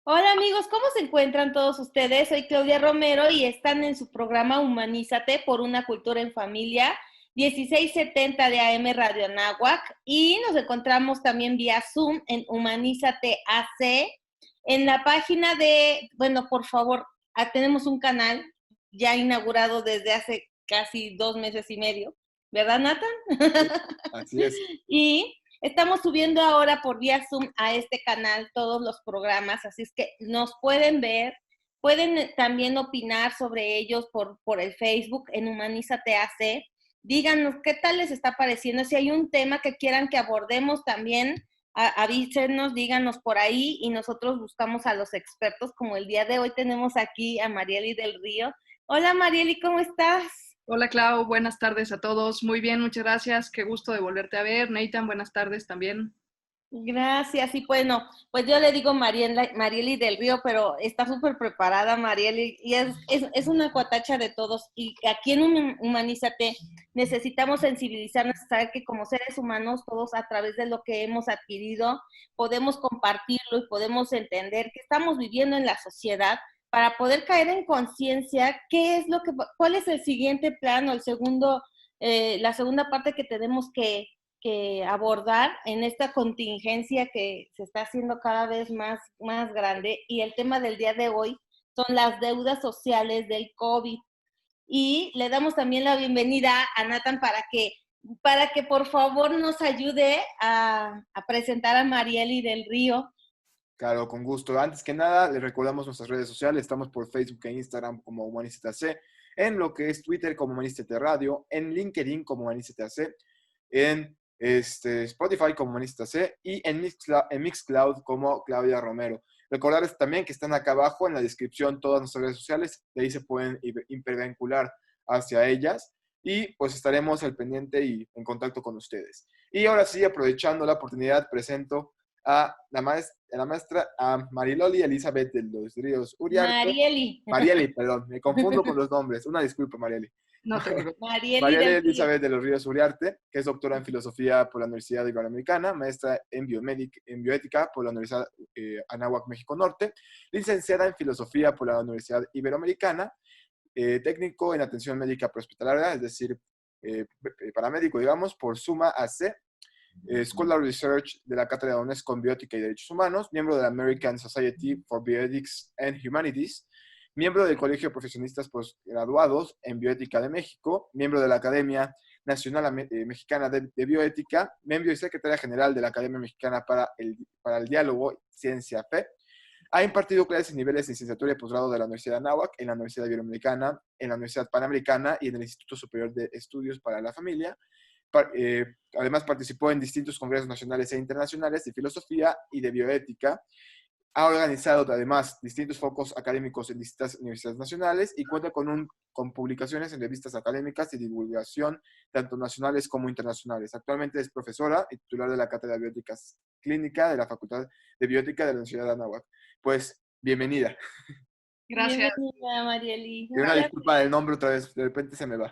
Hola amigos, ¿cómo se encuentran todos ustedes? Soy Claudia Romero y están en su programa Humanízate por una cultura en familia, 1670 de AM Radio Anáhuac, y nos encontramos también vía Zoom en Humanízate AC. En la página de, bueno, por favor, tenemos un canal ya inaugurado desde hace casi 2 meses y medio, ¿verdad, Nathan? Sí, así es. Y estamos subiendo ahora por vía Zoom a este canal todos los programas, así es que nos pueden ver, pueden también opinar sobre ellos por el Facebook en Humanízate AC. Díganos qué tal les está pareciendo, si hay un tema que quieran que abordemos también, avísenos, díganos por ahí y nosotros buscamos a los expertos, como el día de hoy tenemos aquí a Marieli del Río. Hola Marieli, ¿cómo estás? Hola Clau, buenas tardes a todos. Muy bien, muchas gracias. Qué gusto de volverte a ver. Nathan, buenas tardes también. Gracias, y bueno, pues yo le digo Marieli del Río, pero está súper preparada Marieli, y es una cuatacha de todos, y aquí en Humanízate necesitamos sensibilizarnos, saber que como seres humanos, todos a través de lo que hemos adquirido, podemos compartirlo y podemos entender que estamos viviendo en la sociedad para poder caer en conciencia cuál es el siguiente plan o la segunda parte que tenemos que abordar en esta contingencia que se está haciendo cada vez más grande, y el tema del día de hoy son las deudas sociales del COVID. Y le damos también la bienvenida a Nathan para que por favor nos ayude a presentar a Marieli del Río. Claro, con gusto. Antes que nada, les recordamos nuestras redes sociales. Estamos por Facebook e Instagram como Humanízate AC, en lo que es Twitter como Humanízate Radio, en LinkedIn como Humanízate AC, en Spotify como Humanízate AC y en Mixcloud como Claudia Romero. Recordarles también que están acá abajo en la descripción todas nuestras redes sociales, de ahí se pueden hipervincular hacia ellas y pues estaremos al pendiente y en contacto con ustedes. Y ahora sí, aprovechando la oportunidad, presento a la maestra a Mariloli Elizabeth de los Ríos Uriarte. Marieli. Marieli, perdón, me confundo con los nombres. Una disculpa, Marieli. No te preocupes. Marieli Marieli del Río. Elizabeth de los Ríos Uriarte, que es doctora en filosofía por la Universidad Iberoamericana, maestra en bioética por la Universidad Anáhuac, México Norte, licenciada en filosofía por la Universidad Iberoamericana, técnico en atención médica prehospitalaria, es decir, paramédico, digamos, por SUMA AC, Scholar Research de la Cátedra de UNESCO en Biótica y Derechos Humanos, miembro de la American Society for Bioethics and Humanities, miembro del Colegio de Profesionistas Postgraduados en Bioética de México, miembro de la Academia Nacional Mexicana de Bioética, miembro y secretaria general de la Academia Mexicana para el Diálogo Ciencia-Fe. Ha impartido clases en niveles de licenciatura y posgrado de la Universidad de Anáhuac, en la Universidad Iberoamericana, en la Universidad Panamericana y en el Instituto Superior de Estudios para la Familia. Además participó en distintos congresos nacionales e internacionales de filosofía y de bioética. Ha organizado además distintos focos académicos en distintas universidades nacionales y cuenta con publicaciones en revistas académicas y divulgación tanto nacionales como internacionales. Actualmente es profesora y titular de la Cátedra de Bioética Clínica de la Facultad de Bioética de la Universidad de Anáhuac. Pues, bienvenida. Gracias. Bienvenida, Marieli. Y una disculpa del nombre otra vez, de repente se me va.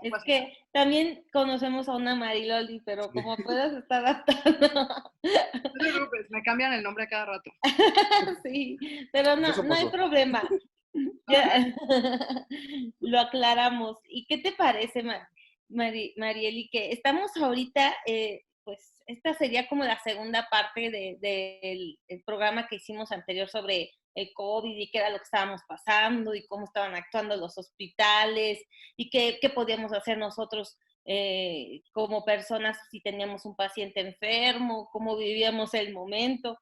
Es que también conocemos a una Mariloli, pero como puedas estar adaptando. No te preocupes, me cambian el nombre a cada rato. Sí, pero no hay problema. Ya, lo aclaramos. ¿Y qué te parece, Marieli, que estamos ahorita, pues esta sería como la segunda parte del programa que hicimos anterior sobre el COVID y qué era lo que estábamos pasando y cómo estaban actuando los hospitales y qué podíamos hacer nosotros como personas si teníamos un paciente enfermo, cómo vivíamos el momento.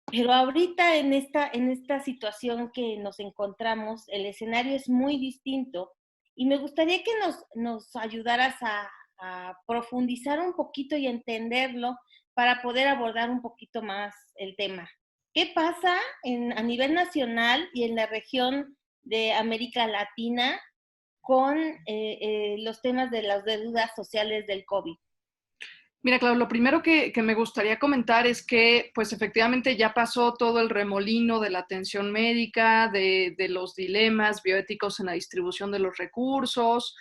Pero ahorita en esta situación que nos encontramos, el escenario es muy distinto y me gustaría que nos ayudaras a profundizar un poquito y entenderlo para poder abordar un poquito más el tema. ¿Qué pasa a nivel nacional y en la región de América Latina con los temas de las deudas sociales del COVID? Mira, Clau, lo primero que me gustaría comentar es que, pues efectivamente ya pasó todo el remolino de la atención médica, de los dilemas bioéticos en la distribución de los recursos,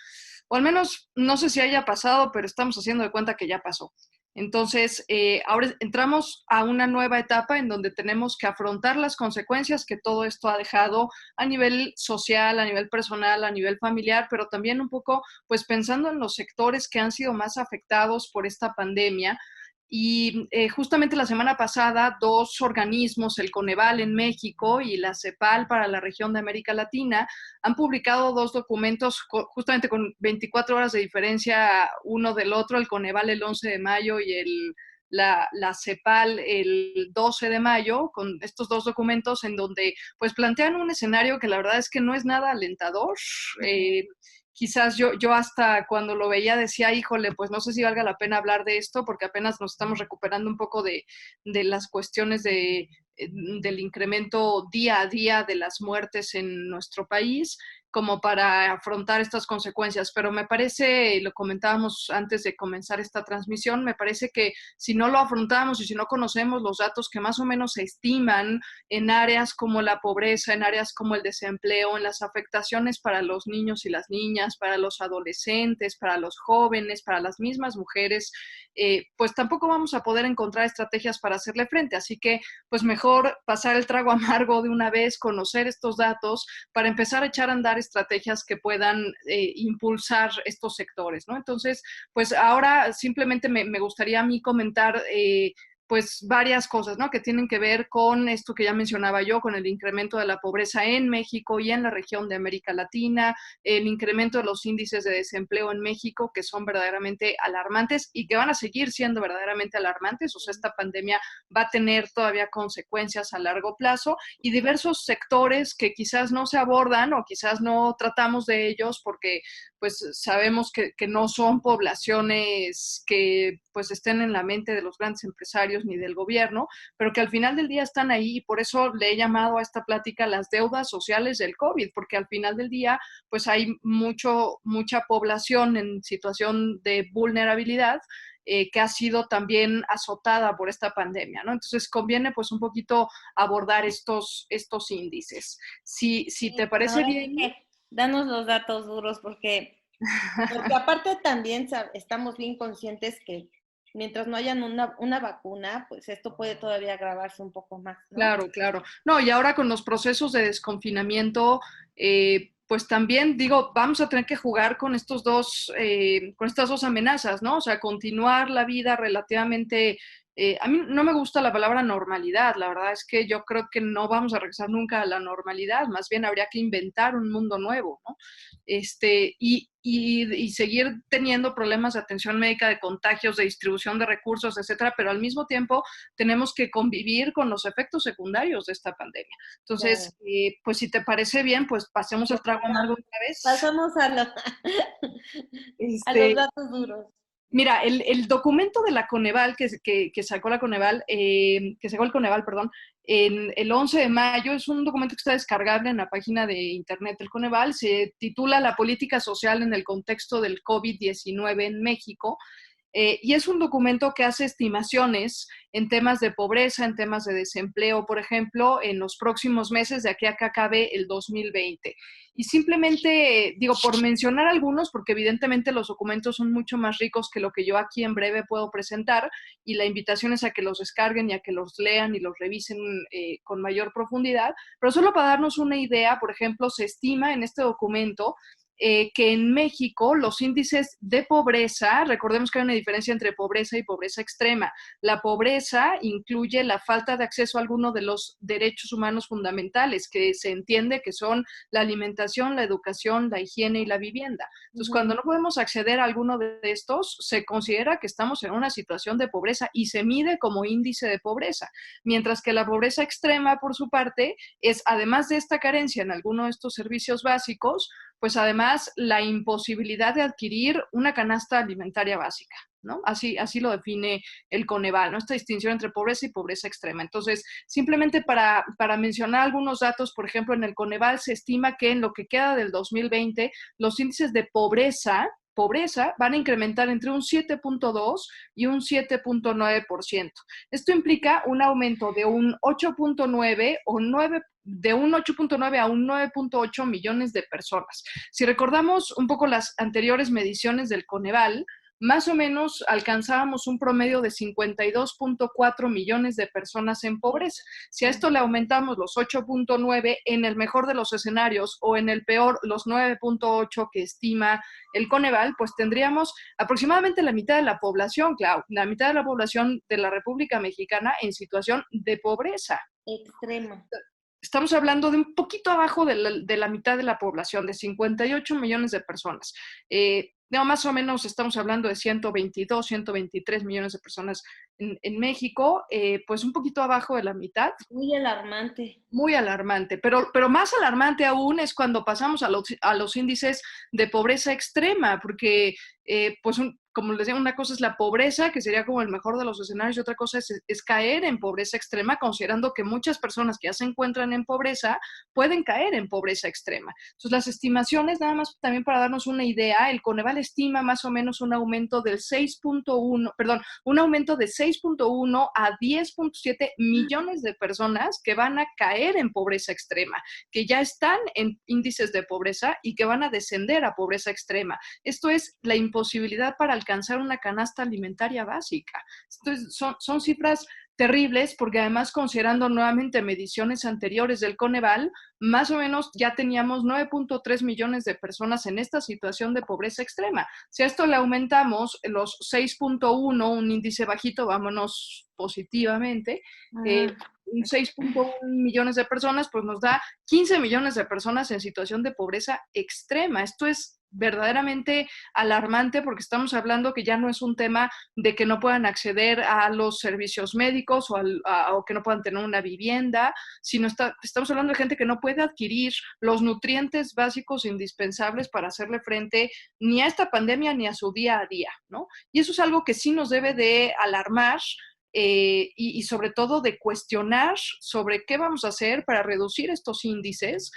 o al menos no sé si haya pasado, pero estamos haciendo de cuenta que ya pasó. Entonces, ahora entramos a una nueva etapa en donde tenemos que afrontar las consecuencias que todo esto ha dejado a nivel social, a nivel personal, a nivel familiar, pero también un poco, pues pensando en los sectores que han sido más afectados por esta pandemia. Y justamente la semana pasada, dos organismos, el Coneval en México y la CEPAL para la región de América Latina, han publicado dos documentos justamente con 24 horas de diferencia uno del otro, el Coneval el 11 de mayo y la CEPAL el 12 de mayo, con estos dos documentos en donde pues plantean un escenario que la verdad es que no es nada alentador. Quizás yo hasta cuando lo veía decía, híjole, pues no sé si valga la pena hablar de esto porque apenas nos estamos recuperando un poco de las cuestiones del incremento día a día de las muertes en nuestro país, como para afrontar estas consecuencias. Pero me parece, lo comentábamos antes de comenzar esta transmisión, me parece que si no lo afrontamos y si no conocemos los datos que más o menos se estiman en áreas como la pobreza, en áreas como el desempleo, en las afectaciones para los niños y las niñas, para los adolescentes, para los jóvenes, para las mismas mujeres, pues tampoco vamos a poder encontrar estrategias para hacerle frente. Así que, pues mejor pasar el trago amargo de una vez, conocer estos datos para empezar a echar a andar estrategias que puedan impulsar estos sectores, ¿no? Entonces, pues ahora simplemente me gustaría a mí comentar pues varias cosas, ¿no? Que tienen que ver con esto que ya mencionaba yo, con el incremento de la pobreza en México y en la región de América Latina, el incremento de los índices de desempleo en México, que son verdaderamente alarmantes y que van a seguir siendo verdaderamente alarmantes. O sea, esta pandemia va a tener todavía consecuencias a largo plazo y diversos sectores que quizás no se abordan o quizás no tratamos de ellos porque pues sabemos que no son poblaciones que pues estén en la mente de los grandes empresarios ni del gobierno, pero que al final del día están ahí y por eso le he llamado a esta plática las deudas sociales del COVID, porque al final del día pues hay mucha población en situación de vulnerabilidad que ha sido también azotada por esta pandemia, ¿no? Entonces conviene pues un poquito abordar estos índices. Si te parece bien... Danos los datos duros porque aparte también estamos bien conscientes que mientras no hayan una vacuna, pues esto puede todavía agravarse un poco más, ¿no? Claro, claro. No, y ahora con los procesos de desconfinamiento, pues también digo, vamos a tener que jugar con estas dos amenazas, ¿no? O sea, continuar la vida relativamente. A mí no me gusta la palabra normalidad, la verdad es que yo creo que no vamos a regresar nunca a la normalidad, más bien habría que inventar un mundo nuevo, ¿no? Y seguir teniendo problemas de atención médica, de contagios, de distribución de recursos, etcétera, pero al mismo tiempo tenemos que convivir con los efectos secundarios de esta pandemia. Entonces, claro. Pues si te parece bien, pues pasemos al trago amargo otra vez. Pasamos a los datos duros. Mira, el documento de la Coneval que sacó la Coneval, que sacó el Coneval, perdón, en el 11 de mayo, es un documento que está descargable en la página de internet del Coneval, se titula La política social en el contexto del COVID-19 en México. Y es un documento que hace estimaciones en temas de pobreza, en temas de desempleo, por ejemplo, en los próximos meses de aquí a que acabe el 2020. Y simplemente, digo, por mencionar algunos, porque evidentemente los documentos son mucho más ricos que lo que yo aquí en breve puedo presentar, y la invitación es a que los descarguen y a que los lean y los revisen con mayor profundidad. Pero solo para darnos una idea, por ejemplo, se estima en este documento que en México los índices de pobreza, recordemos que hay una diferencia entre pobreza y pobreza extrema. La pobreza incluye la falta de acceso a alguno de los derechos humanos fundamentales, que se entiende que son la alimentación, la educación, la higiene y la vivienda. Entonces, cuando no podemos acceder a alguno de estos, se considera que estamos en una situación de pobreza y se mide como índice de pobreza. Mientras que la pobreza extrema, por su parte, es, además de esta carencia en alguno de estos servicios básicos, pues además la imposibilidad de adquirir una canasta alimentaria básica, ¿no? Así lo define el Coneval, ¿no? Esta distinción entre pobreza y pobreza extrema. Entonces, simplemente para mencionar algunos datos, por ejemplo, en el Coneval se estima que en lo que queda del 2020, los índices de pobreza van a incrementar entre un 7.2 y un 7.9%. Esto implica un aumento de un 8.9 o 9 de un 8.9 a un 9.8 millones de personas. Si recordamos un poco las anteriores mediciones del Coneval, más o menos alcanzábamos un promedio de 52.4 millones de personas en pobreza. Si a esto le aumentamos los 8.9 en el mejor de los escenarios o en el peor los 9.8 que estima el Coneval, pues tendríamos aproximadamente la mitad de la población, Clau, la mitad de la población de la República Mexicana en situación de pobreza extrema. Estamos hablando de un poquito abajo de la mitad de la población, de 58 millones de personas. Más o menos estamos hablando de 122, 123 millones de personas en México, pues un poquito abajo de la mitad. Muy alarmante. Muy alarmante, pero más alarmante aún es cuando pasamos a los índices de pobreza extrema, porque pues como les decía, una cosa es la pobreza, que sería como el mejor de los escenarios, y otra cosa es caer en pobreza extrema, considerando que muchas personas que ya se encuentran en pobreza pueden caer en pobreza extrema. Entonces, las estimaciones, nada más también para darnos una idea, el Coneval estima más o menos un aumento del 6.1 a 10.7 millones de personas que van a caer en pobreza extrema, que ya están en índices de pobreza y que van a descender a pobreza extrema. Esto es la imposibilidad para alcanzar una canasta alimentaria básica. Entonces, son cifras terribles porque además, considerando nuevamente mediciones anteriores del Coneval, más o menos ya teníamos 9.3 millones de personas en esta situación de pobreza extrema. Si a esto le aumentamos los 6.1, un índice bajito, vámonos positivamente, 6.1 millones de personas, pues nos da 15 millones de personas en situación de pobreza extrema. Esto es verdaderamente alarmante porque estamos hablando que ya no es un tema de que no puedan acceder a los servicios médicos o que no puedan tener una vivienda, sino estamos hablando de gente que no puede adquirir los nutrientes básicos indispensables para hacerle frente ni a esta pandemia ni a su día a día, ¿no? Y eso es algo que sí nos debe de alarmar. Y sobre todo de cuestionar sobre qué vamos a hacer para reducir estos índices,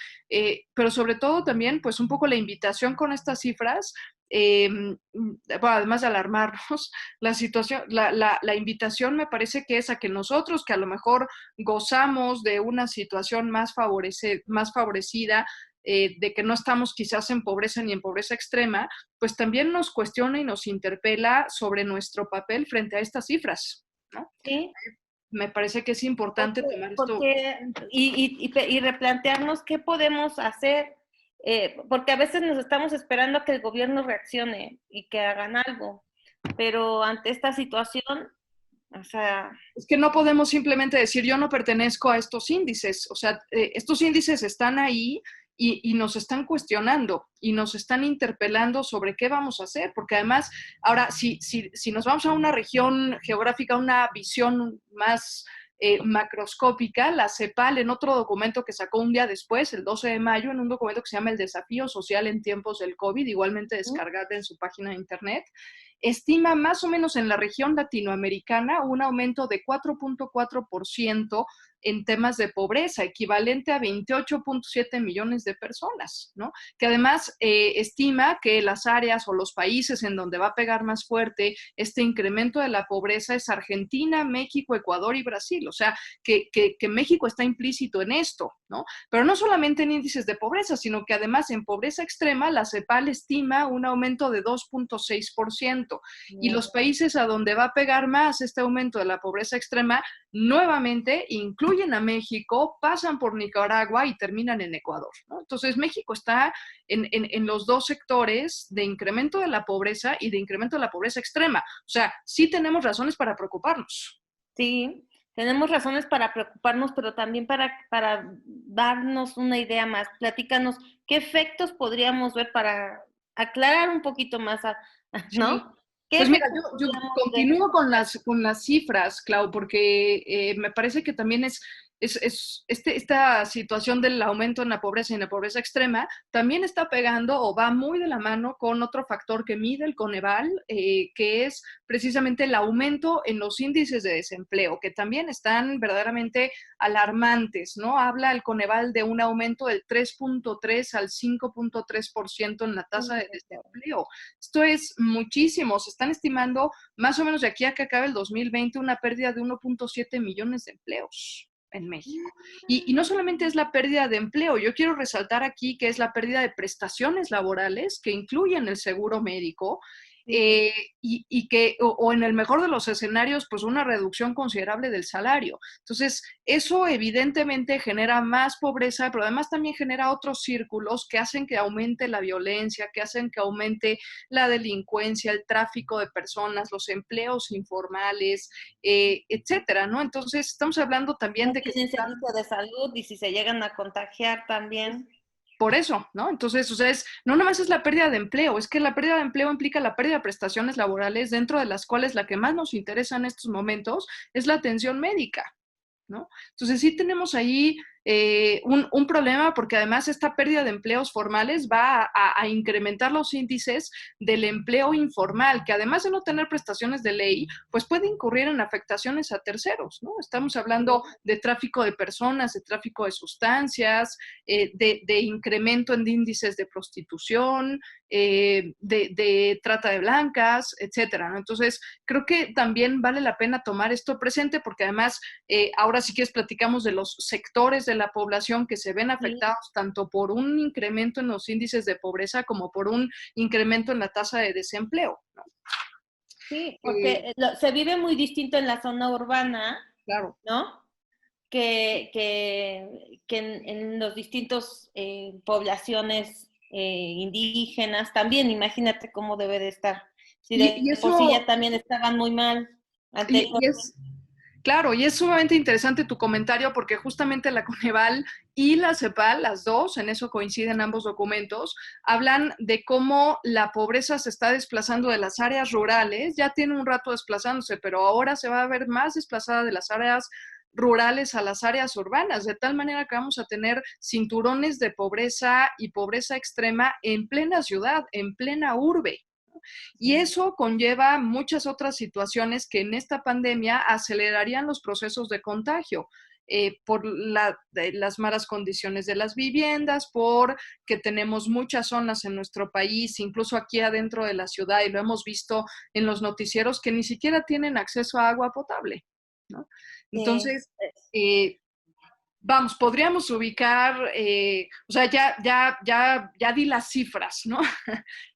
pero sobre todo también, pues un poco la invitación con estas cifras, bueno, además de alarmarnos, la situación, la invitación me parece que es a que nosotros, que a lo mejor gozamos de una situación más favorecida, de que no estamos quizás en pobreza ni en pobreza extrema, pues también nos cuestiona y nos interpela sobre nuestro papel frente a estas cifras, ¿no? Sí. Me parece que es importante tomar esto. Y replantearnos qué podemos hacer, porque a veces nos estamos esperando a que el gobierno reaccione y que hagan algo, pero ante esta situación, o sea... Es que no podemos simplemente decir yo no pertenezco a estos índices, o sea, estos índices están ahí y nos están cuestionando y nos están interpelando sobre qué vamos a hacer, porque además, ahora, si nos vamos a una región geográfica, una visión más macroscópica, la CEPAL, en otro documento que sacó un día después, el 12 de mayo, en un documento que se llama El desafío social en tiempos del COVID, igualmente descargable en su página de internet, estima más o menos en la región latinoamericana un aumento de 4.4% en temas de pobreza, equivalente a 28.7 millones de personas, ¿no? Que además estima que las áreas o los países en donde va a pegar más fuerte este incremento de la pobreza es Argentina, México, Ecuador y Brasil. O sea, que México está implícito en esto, ¿no? Pero no solamente en índices de pobreza, sino que además en pobreza extrema la CEPAL estima un aumento de 2.6%. Y los países a donde va a pegar más este aumento de la pobreza extrema, nuevamente incluyen a México, pasan por Nicaragua y terminan en Ecuador, ¿no? Entonces, México está en los dos sectores de incremento de la pobreza y de incremento de la pobreza extrema. O sea, sí tenemos razones para preocuparnos. Sí, tenemos razones para preocuparnos, pero también para darnos una idea más. Platícanos, ¿qué efectos podríamos ver para aclarar un poquito más, ¿no? Sí. Pues mira, yo continúo con las cifras, Clau, porque me parece que también esta situación del aumento en la pobreza y en la pobreza extrema también está pegando o va muy de la mano con otro factor que mide el Coneval, que es precisamente el aumento en los índices de desempleo, que también están verdaderamente alarmantes, ¿no? Habla el Coneval de un aumento del 3.3 al 5.3% en la tasa de desempleo. Esto es muchísimo. Se están estimando más o menos de aquí a que acabe el 2020 una pérdida de 1.7 millones de empleos en México. Y no solamente es la pérdida de empleo, yo quiero resaltar aquí que es la pérdida de prestaciones laborales que incluyen el seguro médico, y que, o en el mejor de los escenarios, pues una reducción considerable del salario. Entonces, eso evidentemente genera más pobreza, pero además también genera otros círculos que hacen que aumente la violencia, que hacen que aumente la delincuencia, el tráfico de personas, los empleos informales, etcétera, ¿no? Entonces, estamos hablando también de que... Tienen servicio de salud y si se llegan a contagiar también. Por eso, ¿no? Entonces, o sea, no nada más es la pérdida de empleo, es que la pérdida de empleo implica la pérdida de prestaciones laborales, dentro de las cuales la que más nos interesa en estos momentos es la atención médica, ¿no? Entonces, sí tenemos ahí un problema, porque además esta pérdida de empleos formales va a incrementar los índices del empleo informal, que además de no tener prestaciones de ley, pues puede incurrir en afectaciones a terceros, ¿no? Estamos hablando de tráfico de personas, de tráfico de sustancias, de incremento en índices de prostitución, de trata de blancas, etcétera, ¿no? Entonces, creo que también vale la pena tomar esto presente, porque además, ahora sí que platicamos de los sectores de la población que se ven afectados tanto por un incremento en los índices de pobreza como por un incremento en la tasa de desempleo, ¿no? Sí, porque se vive muy distinto en la zona urbana, claro, ¿no? Que en los distintos poblaciones indígenas también. Imagínate cómo debe de estar. Si de por sí ya también estaban muy mal anteriormente. Claro, y es sumamente interesante tu comentario, porque justamente la Coneval y la CEPAL, las dos, en eso coinciden ambos documentos, hablan de cómo la pobreza se está desplazando de las áreas rurales, ya tiene un rato desplazándose, pero ahora se va a ver más desplazada de las áreas rurales a las áreas urbanas, de tal manera que vamos a tener cinturones de pobreza y pobreza extrema en plena ciudad, en plena urbe. Y eso conlleva muchas otras situaciones que en esta pandemia acelerarían los procesos de contagio. Por las malas condiciones de las viviendas, por que tenemos muchas zonas en nuestro país, incluso aquí adentro de la ciudad, y lo hemos visto en los noticieros, que ni siquiera tienen acceso a agua potable, ¿no? Entonces, vamos, podríamos ubicar, o sea, ya di las cifras, ¿no?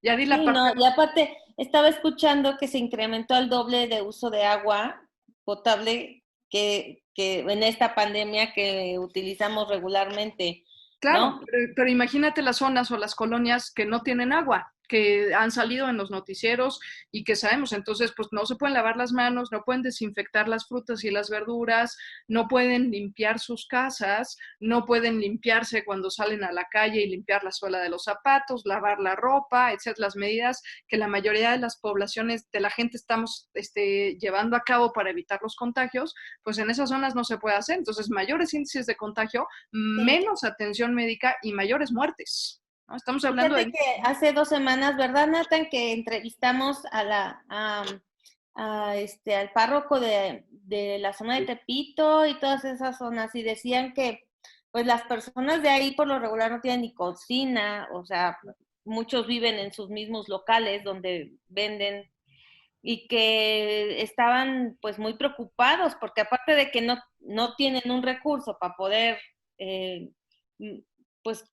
Ya di la Sí, parte. no, y aparte, estaba escuchando que se incrementó el doble de uso de agua potable que en esta pandemia que utilizamos regularmente, Claro, ¿no? pero imagínate las zonas o las colonias que no tienen agua, que han salido en los noticieros y que sabemos, entonces pues no se pueden lavar las manos, no pueden desinfectar las frutas y las verduras, no pueden limpiar sus casas, no pueden limpiarse cuando salen a la calle y limpiar la suela de los zapatos, lavar la ropa, etcétera, las medidas que la mayoría de las poblaciones, de la gente estamos llevando a cabo para evitar los contagios, pues en esas zonas no se puede hacer, entonces mayores índices de contagio, menos atención médica y mayores muertes, ¿no? Estamos hablando Fíjate que hace 2 semanas, ¿verdad, Nathan? Que entrevistamos al párroco de la zona de Tepito y todas esas zonas, y decían que pues las personas de ahí por lo regular no tienen ni cocina, o sea, muchos viven en sus mismos locales donde venden, y que estaban pues muy preocupados porque aparte de que no tienen un recurso para poder pues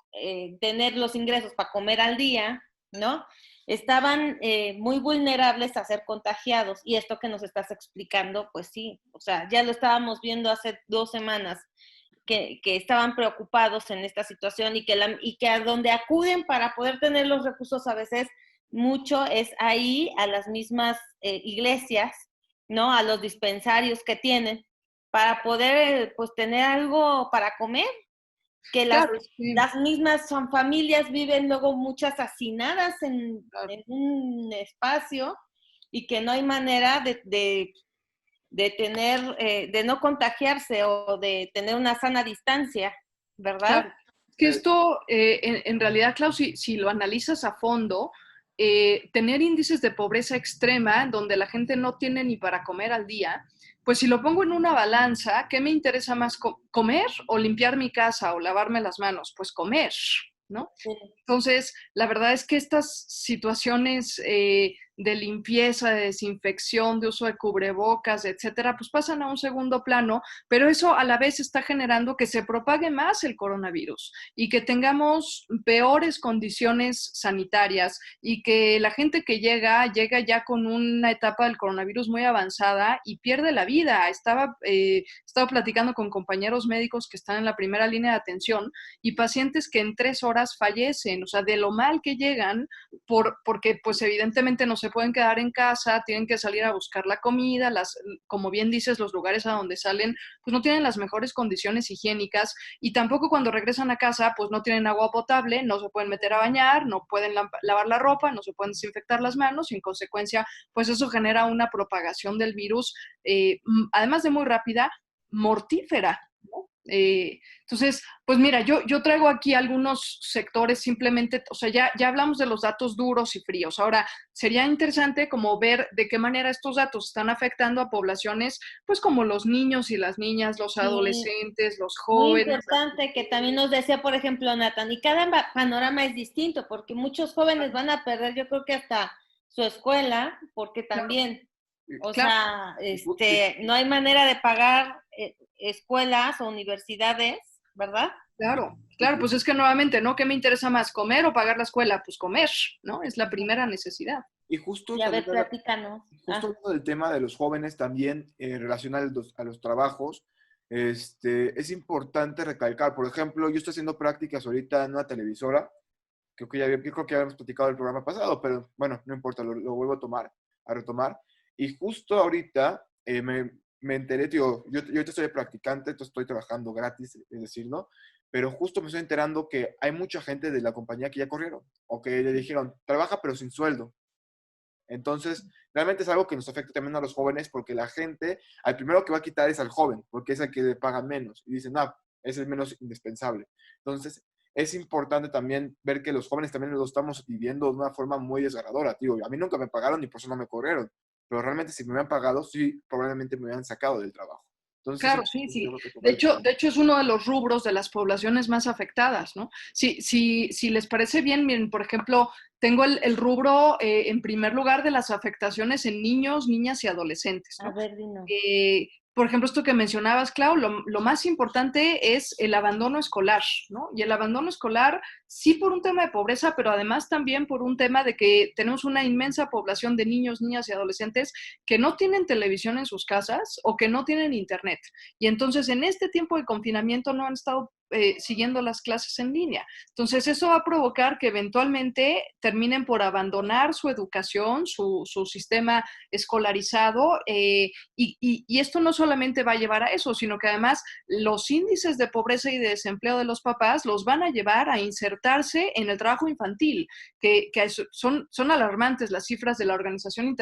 tener los ingresos para comer al día, ¿no? Estaban muy vulnerables a ser contagiados, y esto que nos estás explicando, pues sí, o sea, ya lo estábamos viendo hace 2 semanas, que estaban preocupados en esta situación, y que a donde acuden para poder tener los recursos a veces mucho es ahí a las mismas iglesias, ¿no? A los dispensarios que tienen para poder pues tener algo para comer, que claro, sí. las mismas familias viven luego muchas hacinadas en un espacio, y que no hay manera de tener, de no contagiarse o de tener una sana distancia, ¿verdad? Claro. Que esto, en realidad, Clau, si lo analizas a fondo, tener índices de pobreza extrema, donde la gente no tiene ni para comer al día, pues si lo pongo en una balanza, ¿qué me interesa más, comer o limpiar mi casa o lavarme las manos? Pues comer, ¿no? Sí. Entonces, la verdad es que estas situaciones de limpieza, de desinfección, de uso de cubrebocas, etcétera, pues pasan a un segundo plano, pero eso a la vez está generando que se propague más el coronavirus y que tengamos peores condiciones sanitarias y que la gente que llega ya con una etapa del coronavirus muy avanzada y pierde la vida. Estaba platicando con compañeros médicos que están en la primera línea de atención y pacientes que en 3 horas fallecen, o sea, de lo mal que llegan, porque pues evidentemente no se pueden quedar en casa, tienen que salir a buscar la comida, como bien dices, los lugares a donde salen, pues no tienen las mejores condiciones higiénicas y tampoco cuando regresan a casa, pues no tienen agua potable, no se pueden meter a bañar, no pueden lavar la ropa, no se pueden desinfectar las manos y en consecuencia, pues eso genera una propagación del virus, además de muy rápida, mortífera, ¿no? Entonces, pues mira, yo traigo aquí algunos sectores simplemente, o sea, ya hablamos de los datos duros y fríos. Ahora, sería interesante como ver de qué manera estos datos están afectando a poblaciones, pues como los niños y las niñas, los adolescentes, los jóvenes. Muy importante que también nos decía, por ejemplo, Nathan, y cada panorama es distinto, porque muchos jóvenes van a perder, yo creo que hasta su escuela, porque también, o sea, no hay manera de pagar escuelas o universidades, ¿verdad? Claro, pues es que nuevamente, ¿no? ¿Qué me interesa más, comer o pagar la escuela? Pues comer, ¿no? Es la primera necesidad. Y justo, a ver, platícanos. Justo del tema de los jóvenes también, relacionados a los trabajos, es importante recalcar, por ejemplo, yo estoy haciendo prácticas ahorita en una televisora, creo que ya habíamos platicado el programa pasado, pero bueno, no importa, lo vuelvo a retomar. Y justo ahorita me enteré, tío, yo ahorita soy practicante, entonces estoy trabajando gratis, es decirlo, pero justo me estoy enterando que hay mucha gente de la compañía que ya corrieron, o que le dijeron, trabaja pero sin sueldo. Entonces, realmente es algo que nos afecta también a los jóvenes, porque la gente, al primero que va a quitar es al joven, porque es el que le pagan menos, y dicen, no, es el menos indispensable. Entonces, es importante también ver que los jóvenes también lo estamos viviendo de una forma muy desgarradora, tío. A mí nunca me pagaron y por eso no me corrieron, pero realmente si me hubieran pagado, sí, probablemente me hubieran sacado del trabajo. Entonces, claro, sí. De hecho, es uno de los rubros de las poblaciones más afectadas, ¿no? Si les parece bien, miren, por ejemplo, tengo el rubro en primer lugar de las afectaciones en niños, niñas y adolescentes, ¿no? A ver, dinos. Por ejemplo, esto que mencionabas, Clau, lo más importante es el abandono escolar, ¿no? Y el abandono escolar, sí por un tema de pobreza, pero además también por un tema de que tenemos una inmensa población de niños, niñas y adolescentes que no tienen televisión en sus casas o que no tienen internet. Y entonces en este tiempo de confinamiento no han estado siguiendo las clases en línea. Entonces eso va a provocar que eventualmente terminen por abandonar su educación, su sistema escolarizado, y esto no solamente va a llevar a eso, sino que además los índices de pobreza y de desempleo de los papás los van a llevar a insertarse en el trabajo infantil, que son alarmantes. Las cifras de la Organización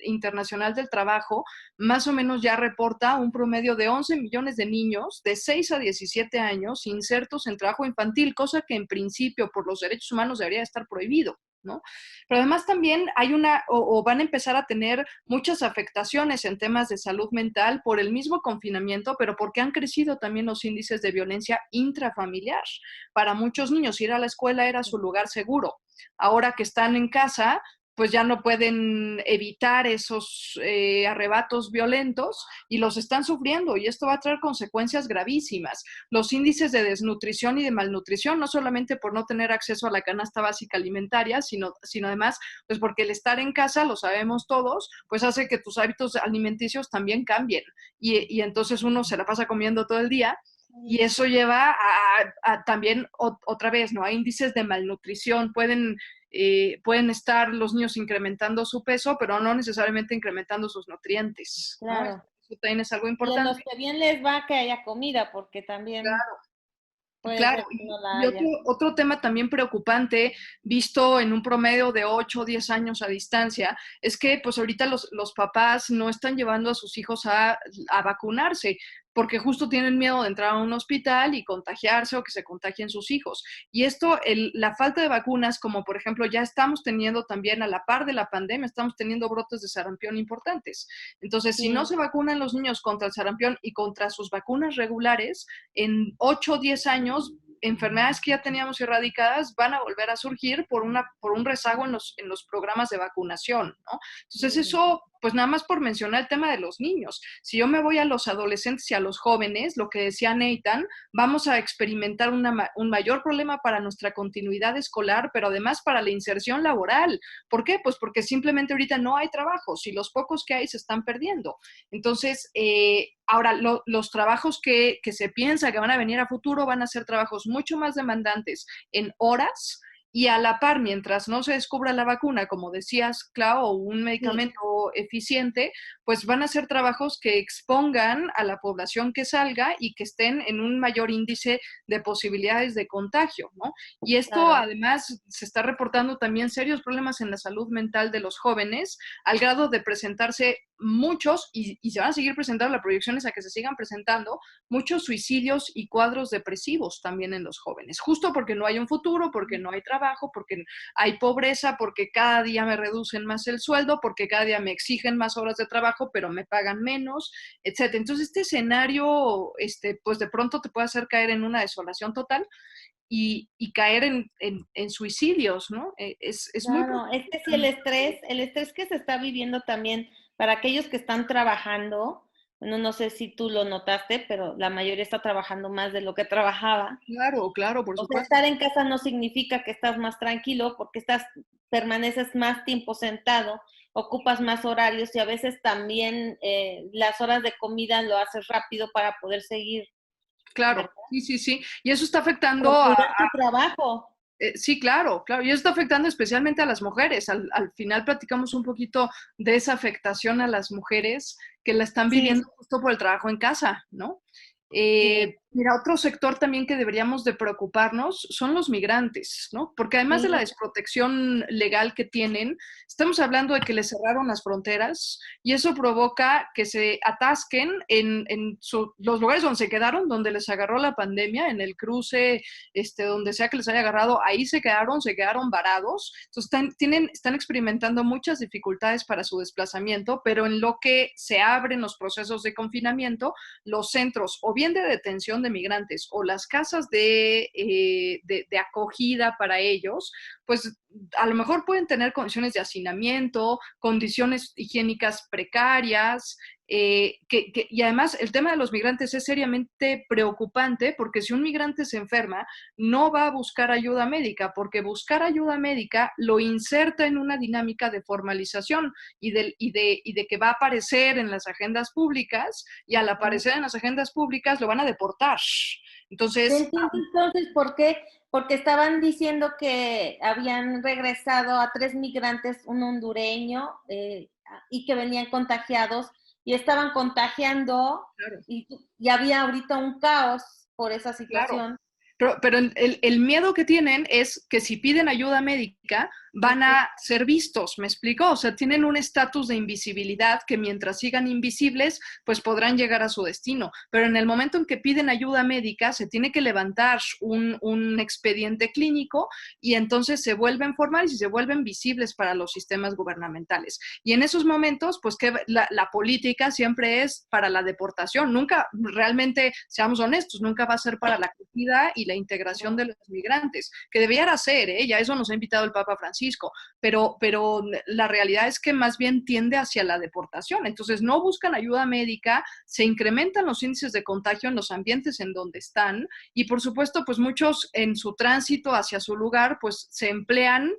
Internacional del Trabajo más o menos ya reporta un promedio de 11 millones de niños de 6 a 17 años insertos en trabajo infantil, cosa que en principio por los derechos humanos debería estar prohibido, ¿no? Pero además también hay van a empezar a tener muchas afectaciones en temas de salud mental por el mismo confinamiento, pero porque han crecido también los índices de violencia intrafamiliar. Para muchos niños ir a la escuela era su lugar seguro. Ahora que están en casa, pues ya no pueden evitar esos arrebatos violentos y los están sufriendo, y esto va a traer consecuencias gravísimas. Los índices de desnutrición y de malnutrición, no solamente por no tener acceso a la canasta básica alimentaria, sino además, pues porque el estar en casa, lo sabemos todos, pues hace que tus hábitos alimenticios también cambien, y entonces uno se la pasa comiendo todo el día, y eso lleva a también, otra vez, ¿no? A índices de malnutrición. Pueden estar los niños incrementando su peso, pero no necesariamente incrementando sus nutrientes, ¿no? Claro. Eso también es algo importante. Y a los que bien les va que haya comida, porque también... Claro, y otro tema también preocupante, visto en un promedio de 8 o 10 años a distancia, es que pues ahorita los papás no están llevando a sus hijos a vacunarse, porque justo tienen miedo de entrar a un hospital y contagiarse o que se contagien sus hijos. Y esto, la falta de vacunas, como por ejemplo ya estamos teniendo también a la par de la pandemia, estamos teniendo brotes de sarampión importantes. Entonces, si no se vacunan los niños contra el sarampión y contra sus vacunas regulares, en 8 o 10 años enfermedades que ya teníamos erradicadas van a volver a surgir por un rezago en los programas de vacunación, ¿no? Entonces eso, pues nada más por mencionar el tema de los niños. Si yo me voy a los adolescentes y a los jóvenes, lo que decía Nathan, vamos a experimentar un mayor problema para nuestra continuidad escolar, pero además para la inserción laboral. ¿Por qué? Pues porque simplemente ahorita no hay trabajos y los pocos que hay se están perdiendo. Entonces, ahora, los trabajos que se piensa que van a venir a futuro van a ser trabajos mucho más demandantes en horas y a la par, mientras no se descubra la vacuna, como decías, Clau, o un medicamento eficiente, pues van a ser trabajos que expongan a la población que salga y que estén en un mayor índice de posibilidades de contagio, ¿no? Y esto además se está reportando también serios problemas en la salud mental de los jóvenes, al grado de presentarse muchos, y se van a seguir presentando, la proyección es a que se sigan presentando, muchos suicidios y cuadros depresivos también en los jóvenes, justo porque no hay un futuro, porque no hay trabajo, porque hay pobreza, porque cada día me reducen más el sueldo, porque cada día me exigen más horas de trabajo, pero me pagan menos, etc. Entonces, este escenario, pues de pronto te puede hacer caer en una desolación total y caer en suicidios, ¿no? Es Claro, muy... es que sí, el estrés que se está viviendo también para aquellos que están trabajando, bueno, no sé si tú lo notaste, pero la mayoría está trabajando más de lo que trabajaba. Claro, claro, por O sea, supuesto. estar en casa no significa que estás más tranquilo porque permaneces más tiempo sentado, ocupas más horarios y a veces también las horas de comida lo haces rápido para poder seguir, Claro, ¿verdad? sí, sí, sí. Y eso está afectando Por cuidar tu trabajo. sí, claro, claro. Y eso está afectando especialmente a las mujeres. Al final platicamos un poquito de esa afectación a las mujeres que la están Sí, viviendo justo por el trabajo en casa, ¿no? sí, Mira, otro sector también que deberíamos de preocuparnos son los migrantes, ¿no? Porque además de la sí, desprotección legal que tienen, estamos hablando de que les cerraron las fronteras y eso provoca que se atasquen los lugares donde se quedaron, donde les agarró la pandemia, en el cruce, donde sea que les haya agarrado, ahí se quedaron varados. Entonces están experimentando muchas dificultades para su desplazamiento, pero en lo que se abren los procesos de confinamiento, los centros o bien de detención de migrantes o las casas de acogida para ellos, pues a lo mejor pueden tener condiciones de hacinamiento, condiciones higiénicas precarias, y además el tema de los migrantes es seriamente preocupante porque si un migrante se enferma, no va a buscar ayuda médica, porque buscar ayuda médica lo inserta en una dinámica de formalización y de que va a aparecer en las agendas públicas, y al aparecer en las agendas públicas lo van a deportar. Entonces, Entonces, ¿por qué? Porque estaban diciendo que habían regresado a 3 migrantes, un hondureño, y que venían contagiados y estaban contagiando claro, y había ahorita un caos por esa claro. situación. Pero el miedo que tienen es que si piden ayuda médica van a ser vistos, ¿me explico? O sea, tienen un estatus de invisibilidad que mientras sigan invisibles, pues podrán llegar a su destino. Pero en el momento en que piden ayuda médica, se tiene que levantar un expediente clínico y entonces se vuelven formales y se vuelven visibles para los sistemas gubernamentales. Y en esos momentos, pues que la política siempre es para la deportación. Nunca, realmente, seamos honestos, nunca va a ser para la acogida y la integración de los migrantes, que debiera ser, ya eso nos ha invitado el Papa Francisco, pero la realidad es que más bien tiende hacia la deportación. Entonces no buscan ayuda médica, se incrementan los índices de contagio en los ambientes en donde están y por supuesto pues muchos en su tránsito hacia su lugar pues se emplean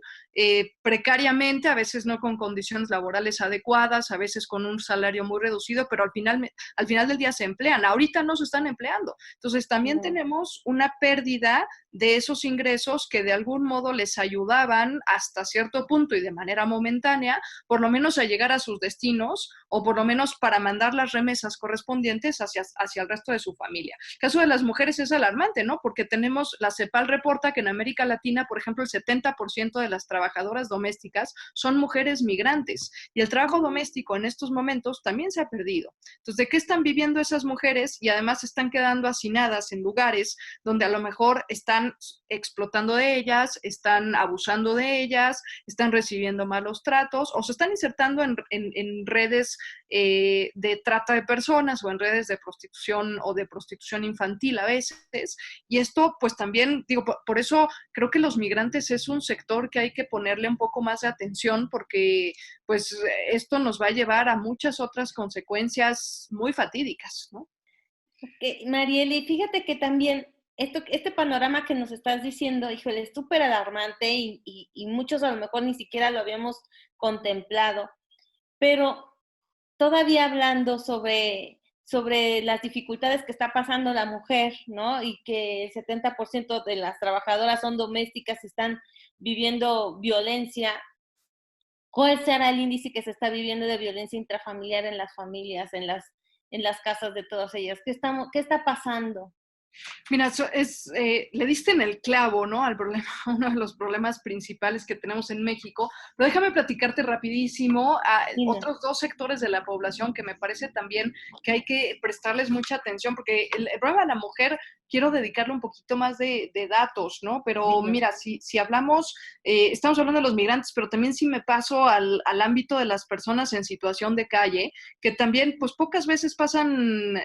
precariamente, a veces no con condiciones laborales adecuadas, a veces con un salario muy reducido, pero al final del día se emplean. Ahorita no se están empleando. Entonces también tenemos una pérdida de esos ingresos que de algún modo les ayudaban hasta cierto punto y de manera momentánea, por lo menos a llegar a sus destinos o por lo menos para mandar las remesas correspondientes hacia el resto de su familia. El caso de las mujeres es alarmante, ¿no? Porque la CEPAL reporta que en América Latina, por ejemplo, el 70% de las trabajadoras domésticas son mujeres migrantes y el trabajo doméstico en estos momentos también se ha perdido. Entonces, ¿de qué están viviendo esas mujeres? Y además están quedando hacinadas en lugares donde a lo mejor están explotando de ellas, están abusando de ellas, están recibiendo malos tratos o se están insertando en redes de trata de personas o en redes de prostitución o de prostitución infantil a veces. Y esto pues también, digo, por eso creo que los migrantes es un sector que hay que ponerle un poco más de atención porque pues esto nos va a llevar a muchas otras consecuencias muy fatídicas, ¿no? Okay, Marieli, fíjate que también este panorama que nos estás diciendo, híjole, es súper alarmante y muchos a lo mejor ni siquiera lo habíamos contemplado, pero todavía hablando sobre las dificultades que está pasando la mujer, ¿no? Y que el 70% de las trabajadoras son domésticas y están viviendo violencia. ¿Cuál será el índice que se está viviendo de violencia intrafamiliar en las familias, en las casas de todas ellas? ¿Qué está pasando? Mira, le diste en el clavo, ¿no? Al problema, uno de los problemas principales que tenemos en México. Pero déjame platicarte rapidísimo a otros dos sectores de la población que me parece también que hay que prestarles mucha atención, porque el problema de la mujer quiero dedicarle un poquito más de datos, ¿no? Pero mira, si hablamos, estamos hablando de los migrantes, pero también si me paso al ámbito de las personas en situación de calle, que también pues pocas veces pasan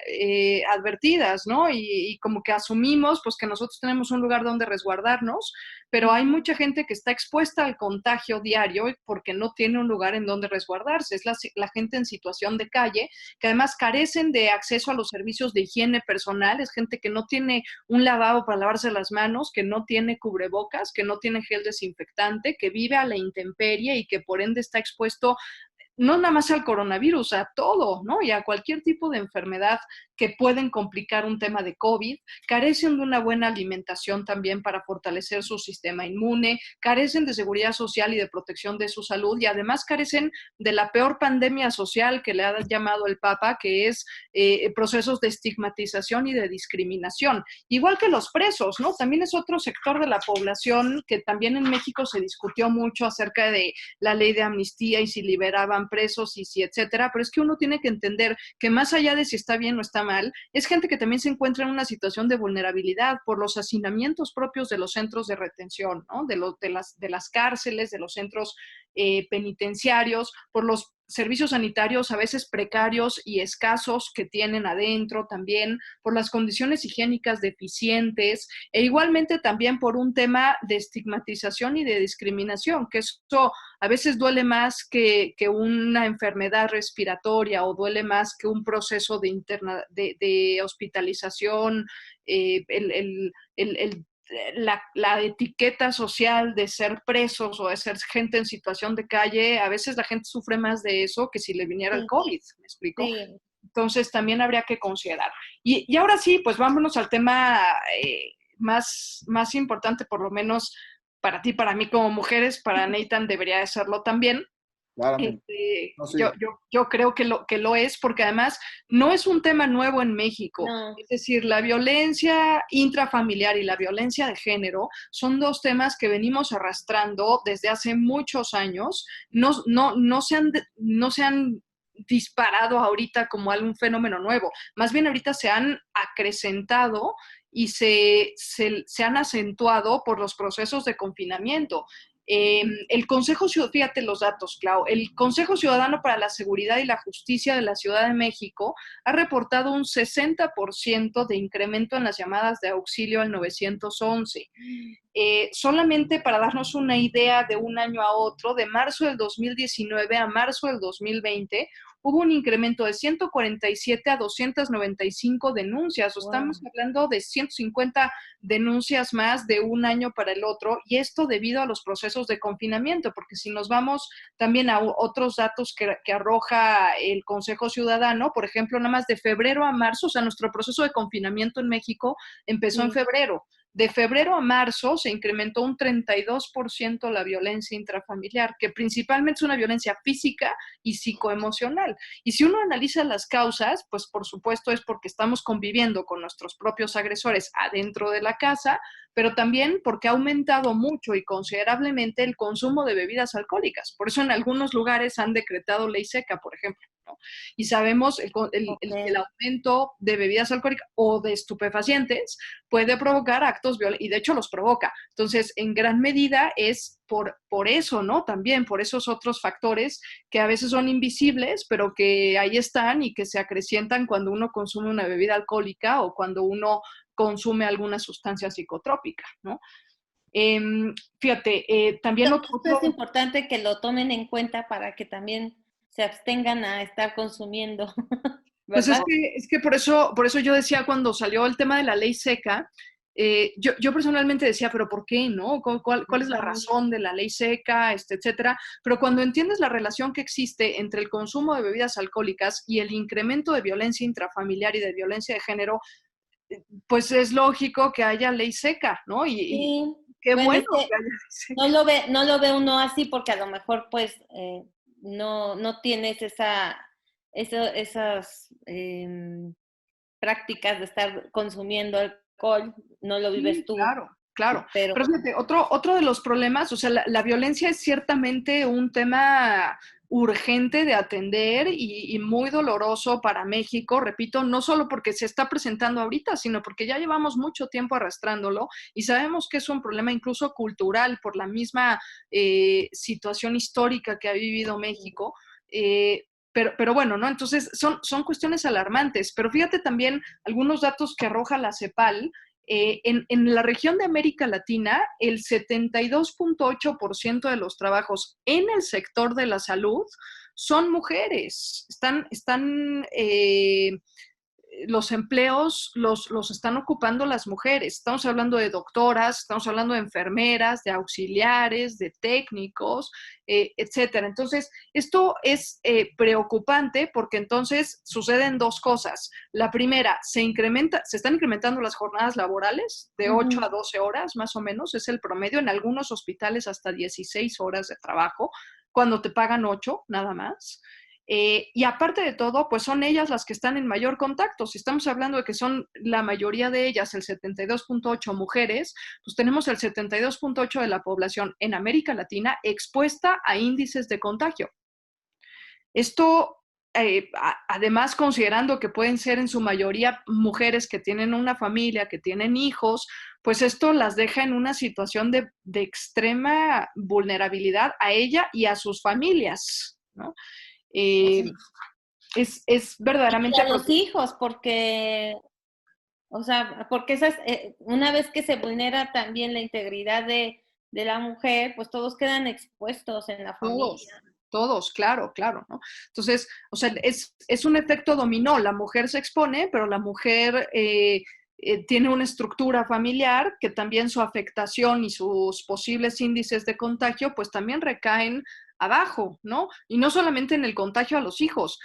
advertidas, ¿no? Y como que asumimos pues que nosotros tenemos un lugar donde resguardarnos, pero hay mucha gente que está expuesta al contagio diario porque no tiene un lugar en donde resguardarse. Es la gente en situación de calle, que además carecen de acceso a los servicios de higiene personal, es gente que no tiene un lavabo para lavarse las manos, que no tiene cubrebocas, que no tiene gel desinfectante, que vive a la intemperie y que por ende está expuesto no nada más al coronavirus, a todo, ¿no? Y a cualquier tipo de enfermedad que pueden complicar un tema de COVID, carecen de una buena alimentación también para fortalecer su sistema inmune, carecen de seguridad social y de protección de su salud y además carecen de la peor pandemia social que le ha llamado el Papa, que es procesos de estigmatización y de discriminación. Igual que los presos, ¿no? También es otro sector de la población que también en México se discutió mucho acerca de la ley de amnistía y si liberaban presos y si etcétera, pero es que uno tiene que entender que más allá de si está bien o está mal, es gente que también se encuentra en una situación de vulnerabilidad por los hacinamientos propios de los centros de retención, ¿no? De las cárceles, de los centros penitenciarios, por los servicios sanitarios a veces precarios y escasos que tienen adentro también, por las condiciones higiénicas deficientes e igualmente también por un tema de estigmatización y de discriminación, que eso a veces duele más que una enfermedad respiratoria o duele más que un proceso de hospitalización, la etiqueta social de ser presos o de ser gente en situación de calle, a veces la gente sufre más de eso que si le viniera el COVID, ¿me explico? Sí. Entonces también habría que considerar. Y ahora sí, pues vámonos al tema más importante, por lo menos para ti, para mí como mujeres, para Nathan debería de serlo también. No, sí. Yo creo que lo es, porque además no es un tema nuevo en México. No. Es decir, la violencia intrafamiliar y la violencia de género son dos temas que venimos arrastrando desde hace muchos años. No se han disparado ahorita como algún fenómeno nuevo. Más bien ahorita se han acrecentado y se han acentuado por los procesos de confinamiento. El Consejo Ciudadano, fíjate los datos, Clau, el Consejo Ciudadano para la Seguridad y la Justicia de la Ciudad de México ha reportado un 60% de incremento en las llamadas de auxilio al 911. Solamente para darnos una idea de un año a otro, de marzo del 2019 a marzo del 2020, hubo un incremento de 147 a 295 denuncias. Wow. Estamos hablando de 150 denuncias más de un año para el otro, y esto debido a los procesos de confinamiento, porque si nos vamos también a otros datos que arroja el Consejo Ciudadano, por ejemplo, nada más de febrero a marzo, o sea, nuestro proceso de confinamiento en México empezó en febrero. De febrero a marzo se incrementó un 32% la violencia intrafamiliar, que principalmente es una violencia física y psicoemocional. Y si uno analiza las causas, pues por supuesto es porque estamos conviviendo con nuestros propios agresores adentro de la casa, pero también porque ha aumentado mucho y considerablemente el consumo de bebidas alcohólicas. Por eso en algunos lugares han decretado ley seca, por ejemplo. ¿no? Y sabemos Okay. el aumento de bebidas alcohólicas o de estupefacientes puede provocar actos violentos, y de hecho los provoca. Entonces, en gran medida es por eso, ¿no? También por esos otros factores que a veces son invisibles, pero que ahí están y que se acrecientan cuando uno consume una bebida alcohólica o cuando uno consume alguna sustancia psicotrópica, ¿no? Fíjate, también Esto es importante que lo tomen en cuenta para que también se abstengan a estar consumiendo, pues ¿verdad? es que por eso yo decía cuando salió el tema de la ley seca, yo personalmente decía, pero ¿por qué no? ¿Cuál es la razón de la ley seca, etcétera? Pero cuando entiendes la relación que existe entre el consumo de bebidas alcohólicas y el incremento de violencia intrafamiliar y de violencia de género, pues es lógico que haya ley seca, ¿no? Y Sí, qué bueno, bueno es que que haya ley seca. no lo ve uno así porque a lo mejor pues no tienes esas prácticas de estar consumiendo alcohol, no lo vives Sí, tú, claro, claro. pero Pero fíjate, otro de los problemas, o sea, la violencia es ciertamente un tema urgente de atender y muy doloroso para México, repito, no solo porque se está presentando ahorita, sino porque ya llevamos mucho tiempo arrastrándolo y sabemos que es un problema incluso cultural por la misma situación histórica que ha vivido México. Pero bueno, ¿no? Entonces son cuestiones alarmantes, pero fíjate también algunos datos que arroja la CEPAL. En la región de América Latina, el 72.8% de los trabajos en el sector de la salud son mujeres. Los empleos los están ocupando las mujeres. Estamos hablando de doctoras, estamos hablando de enfermeras, de auxiliares, de técnicos, etcétera. Entonces, esto es preocupante porque entonces suceden dos cosas. La primera, se están incrementando las jornadas laborales de 8 a 12 horas, más o menos, es el promedio. En algunos hospitales hasta 16 horas de trabajo, cuando te pagan 8 nada más. Y aparte de todo, pues son ellas las que están en mayor contacto. Si estamos hablando de que son la mayoría de ellas, el 72.8 mujeres, pues tenemos el 72.8 de la población en América Latina expuesta a índices de contagio. Esto, además, considerando que pueden ser en su mayoría mujeres que tienen una familia, que tienen hijos, pues esto las deja en una situación de extrema vulnerabilidad a ella y a sus familias, ¿no? Eh, sí. es Y verdaderamente a los preocupante. hijos, porque, o sea, porque una vez que se vulnera también la integridad de la mujer, pues todos quedan expuestos en la Todos, familia. todos, claro, claro, ¿no? Entonces, o sea, es un efecto dominó. La mujer se expone, pero la mujer tiene una estructura familiar que también su afectación y sus posibles índices de contagio, pues también recaen abajo, ¿no? Y no solamente en el contagio a los hijos,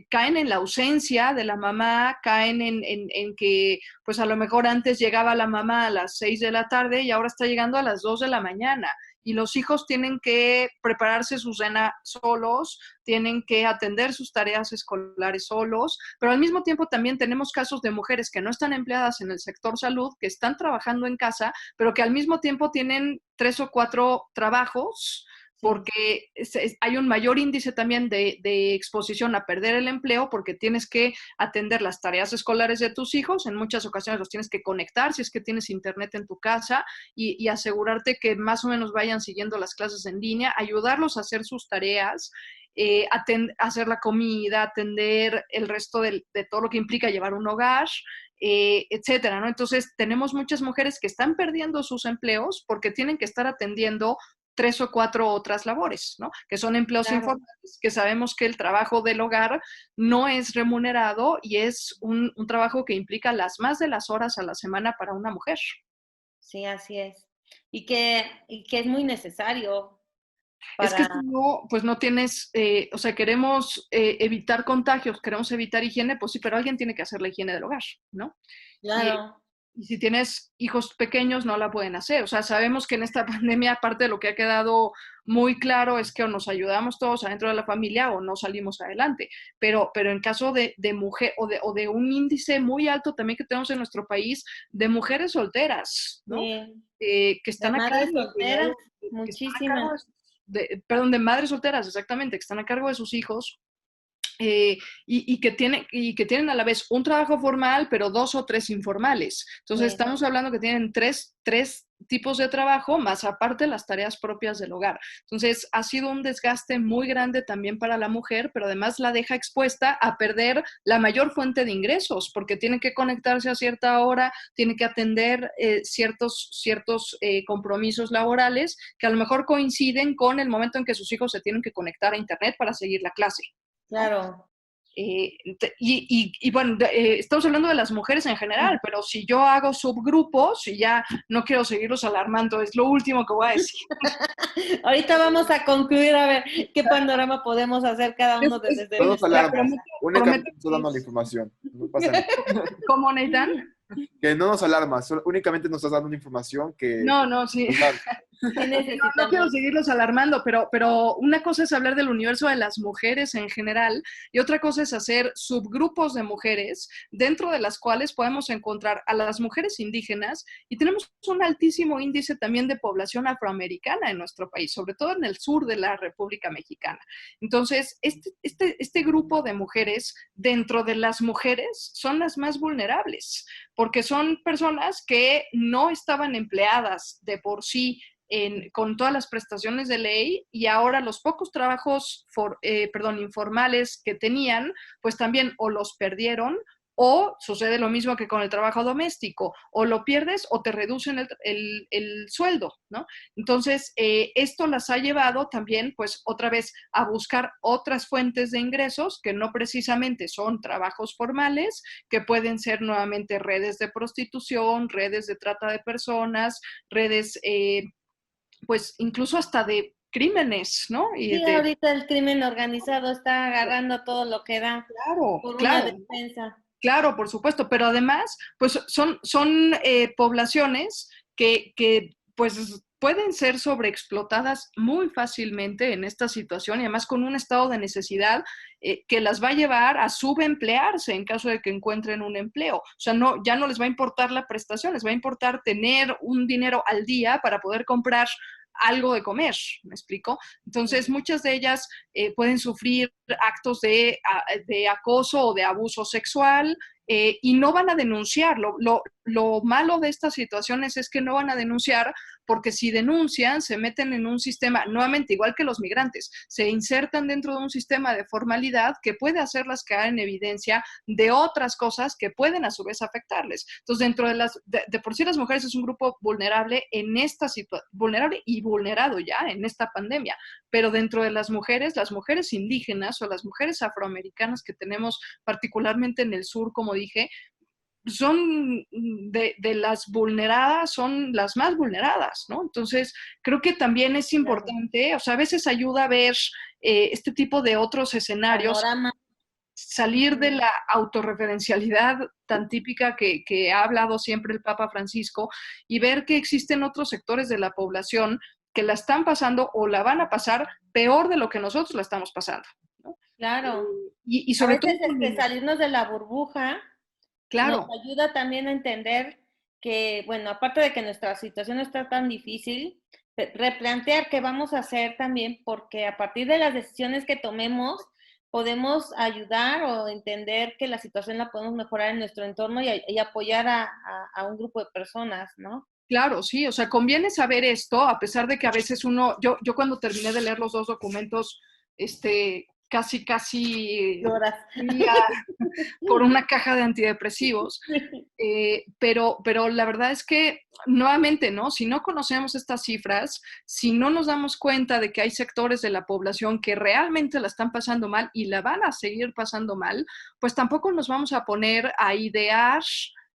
caen en la ausencia de la mamá, caen en que, pues a lo mejor antes llegaba la mamá a las 6 de la tarde y ahora está llegando a las 2 de la mañana y los hijos tienen que prepararse su cena solos, tienen que atender sus tareas escolares solos, pero al mismo tiempo también tenemos casos de mujeres que no están empleadas en el sector salud, que están trabajando en casa, pero que al mismo tiempo tienen 3 o 4 trabajos Sí. porque hay un mayor índice también de exposición a perder el empleo porque tienes que atender las tareas escolares de tus hijos, en muchas ocasiones los tienes que conectar si es que tienes internet en tu casa y asegurarte que más o menos vayan siguiendo las clases en línea, ayudarlos a hacer sus tareas, hacer la comida, atender el resto de todo lo que implica llevar un hogar, etcétera, ¿no? Entonces, tenemos muchas mujeres que están perdiendo sus empleos porque tienen que estar atendiendo 3 o 4 otras labores, ¿no? Que son empleos Claro, informales, que sabemos que el trabajo del hogar no es remunerado y es un trabajo que implica las más de las horas a la semana para una mujer. sí, así es. Y que es muy necesario Es que para, si no, pues no tienes, o sea, queremos evitar contagios, queremos evitar higiene, pues sí, pero alguien tiene que hacer la higiene del hogar, ¿no? Y, claro, y si tienes hijos pequeños, no la pueden hacer. O sea, sabemos que en esta pandemia, aparte de lo que ha quedado muy claro, es que o nos ayudamos todos adentro de la familia o no salimos adelante. Pero en caso de mujer o de un índice muy alto también que tenemos en nuestro país, de mujeres solteras, ¿no? sí, Que de están a cargo madres del cuidado, solteras, que están a cargo muchísimas. perdón, de madres solteras, exactamente, que están a cargo de sus hijos y que tienen a la vez un trabajo formal, pero 2 o 3 informales. Entonces, Sí. estamos hablando que tienen tres tipos de trabajo, más aparte las tareas propias del hogar. Entonces, ha sido un desgaste muy grande también para la mujer, pero además la deja expuesta a perder la mayor fuente de ingresos, porque tiene que conectarse a cierta hora, tiene que atender ciertos compromisos laborales que a lo mejor coinciden con el momento en que sus hijos se tienen que conectar a Internet para seguir la clase, ¿no? Claro. Bueno, estamos hablando de las mujeres en general, pero si yo hago subgrupos, y ya no quiero seguirlos alarmando, es lo último que voy a decir. Ahorita vamos a concluir a ver qué panorama podemos hacer cada uno desde No nos nuestra alarmas, casa. únicamente estoy dando la información. No pasa nada. ¿Cómo, Nathan? Que no nos alarmas, únicamente nos estás dando una información que... No, sí. Sí No quiero seguirlos alarmando, pero una cosa es hablar del universo de las mujeres en general y otra cosa es hacer subgrupos de mujeres dentro de las cuales podemos encontrar a las mujeres indígenas y tenemos un altísimo índice también de población afroamericana en nuestro país, sobre todo en el sur de la República Mexicana. Entonces, este grupo de mujeres dentro de las mujeres son las más vulnerables porque son personas que no estaban empleadas de por sí con todas las prestaciones de ley y ahora los pocos trabajos informales que tenían, pues también o los perdieron o sucede lo mismo que con el trabajo doméstico, o lo pierdes o te reducen el sueldo, ¿no? Entonces, esto las ha llevado también, pues, otra vez a buscar otras fuentes de ingresos que no precisamente son trabajos formales, que pueden ser nuevamente redes de prostitución, redes de trata de personas, redes pues incluso hasta de crímenes, ¿no? Sí, ahorita el crimen organizado está agarrando todo lo que da por una Claro, defensa. claro, por supuesto, pero además, pues son poblaciones que pues pueden ser sobreexplotadas muy fácilmente en esta situación y además con un estado de necesidad que las va a llevar a subemplearse en caso de que encuentren un empleo. O sea, ya no les va a importar la prestación, les va a importar tener un dinero al día para poder comprar algo de comer, ¿me explico? Entonces, muchas de ellas pueden sufrir actos de acoso o de abuso sexual y no van a denunciar. Lo malo de estas situaciones es que no van a denunciar porque si denuncian se meten en un sistema, nuevamente igual que los migrantes, se insertan dentro de un sistema de formalidad que puede hacerlas caer en evidencia de otras cosas que pueden a su vez afectarles. Entonces, dentro de por sí las mujeres es un grupo vulnerable en esta situación, vulnerable y vulnerado ya en esta pandemia, pero dentro de las mujeres indígenas o las mujeres afroamericanas que tenemos particularmente en el sur, como dije, son de las vulneradas, son las más vulneradas, ¿no? Entonces, creo que también es importante, o sea, a veces ayuda a ver este tipo de otros escenarios, Panorama. salir de la autorreferencialidad tan típica que ha hablado siempre el Papa Francisco y ver que existen otros sectores de la población que la están pasando o la van a pasar peor de lo que nosotros la estamos pasando, ¿no? Claro. Y A sobre todo... veces salirnos de la burbuja nos Claro. ayuda también a entender que, bueno, aparte de que nuestra situación no está tan difícil, replantear qué vamos a hacer también, porque a partir de las decisiones que tomemos, podemos ayudar o entender que la situación la podemos mejorar en nuestro entorno y apoyar a un grupo de personas, ¿no? Claro, sí, o sea, conviene saber esto, a pesar de que a veces yo cuando terminé de leer los dos documentos, casi Lloras. por una caja de antidepresivos, pero la verdad es que, nuevamente, ¿no? Si no conocemos estas cifras, si no nos damos cuenta de que hay sectores de la población que realmente la están pasando mal y la van a seguir pasando mal, pues tampoco nos vamos a poner a idear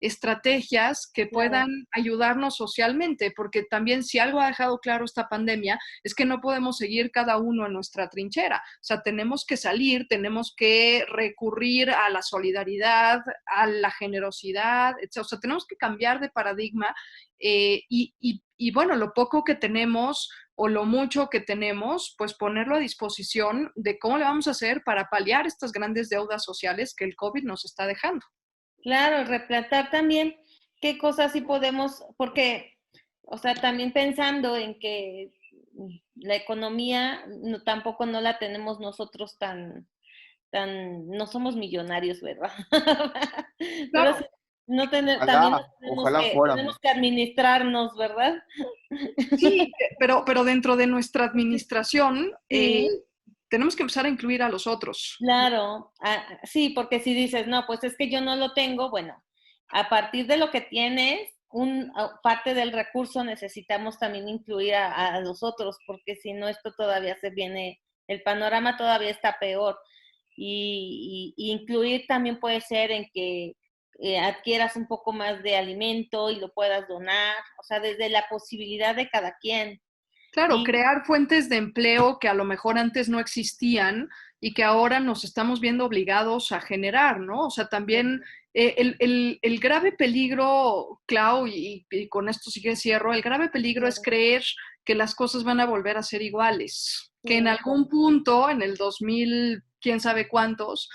estrategias que puedan ayudarnos socialmente, porque también si algo ha dejado claro esta pandemia es que no podemos seguir cada uno en nuestra trinchera, o sea, tenemos que salir, tenemos que recurrir a la solidaridad, a la generosidad, etc. O sea, tenemos que cambiar de paradigma y bueno, lo poco que tenemos o lo mucho que tenemos, pues ponerlo a disposición de cómo le vamos a hacer para paliar estas grandes deudas sociales que el COVID nos está dejando. Claro, replantar también qué cosas sí podemos, porque, o sea, también pensando en que la economía tampoco no la tenemos nosotros tan no somos millonarios, ¿verdad? Pero Claro. sí, no también Ojalá fuéramos. tenemos que administrarnos, ¿verdad? Sí, pero dentro de nuestra administración Sí, tenemos que empezar a incluir a los otros. claro. Sí, porque si dices, no, pues es que yo no lo tengo, bueno, a partir de lo que tienes, parte del recurso necesitamos también incluir a los otros, porque si no, esto todavía se viene, el panorama todavía está peor. Y incluir también puede ser en que adquieras un poco más de alimento y lo puedas donar, o sea, desde la posibilidad de cada quien. Claro, Y crear fuentes de empleo que a lo mejor antes no existían y que ahora nos estamos viendo obligados a generar, ¿no? O sea, también el grave peligro, Clau, y con esto sí que cierro, el grave peligro es creer que las cosas van a volver a ser iguales, que en sí, algún punto, en el 2000, quién sabe cuántos,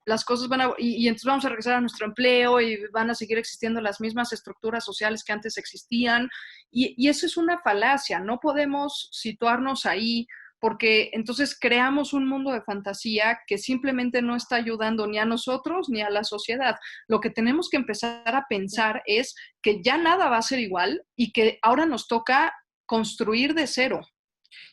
las cosas van a, y entonces vamos a regresar a nuestro empleo y van a seguir existiendo las mismas estructuras sociales que antes existían. Y eso es una falacia, no podemos situarnos ahí porque entonces creamos un mundo de fantasía que simplemente no está ayudando ni a nosotros ni a la sociedad. Lo que tenemos que empezar a pensar es que ya nada va a ser igual y que ahora nos toca construir de cero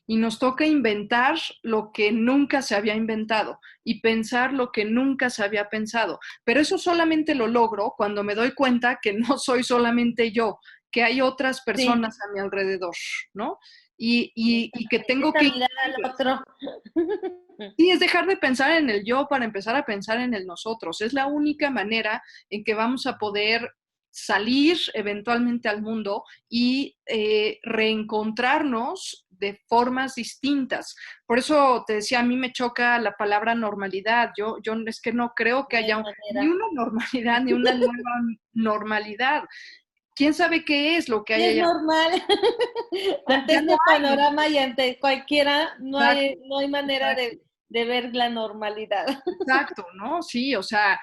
y nos toca inventar lo que nunca se había inventado y pensar lo que nunca se había pensado. Pero eso solamente lo logro cuando me doy cuenta que no soy solamente yo, que hay otras sí. personas a mi alrededor, ¿no? Y que tengo Esa que... mirada al otro. Sí, es dejar de pensar en el yo para empezar a pensar en el nosotros. Es la única manera en que vamos a poder salir eventualmente al mundo y reencontrarnos de formas distintas. Por eso te decía, a mí me choca la palabra normalidad. Yo es que no creo que No hay haya ni manera. una normalidad, ni una nueva normalidad. ¿Quién sabe qué es lo que Sí, hay es allá? normal. Ante Ya no este hay. panorama y ante cualquiera, Exacto, no hay manera exacto. de ver la normalidad. Exacto, ¿no? Sí, o sea,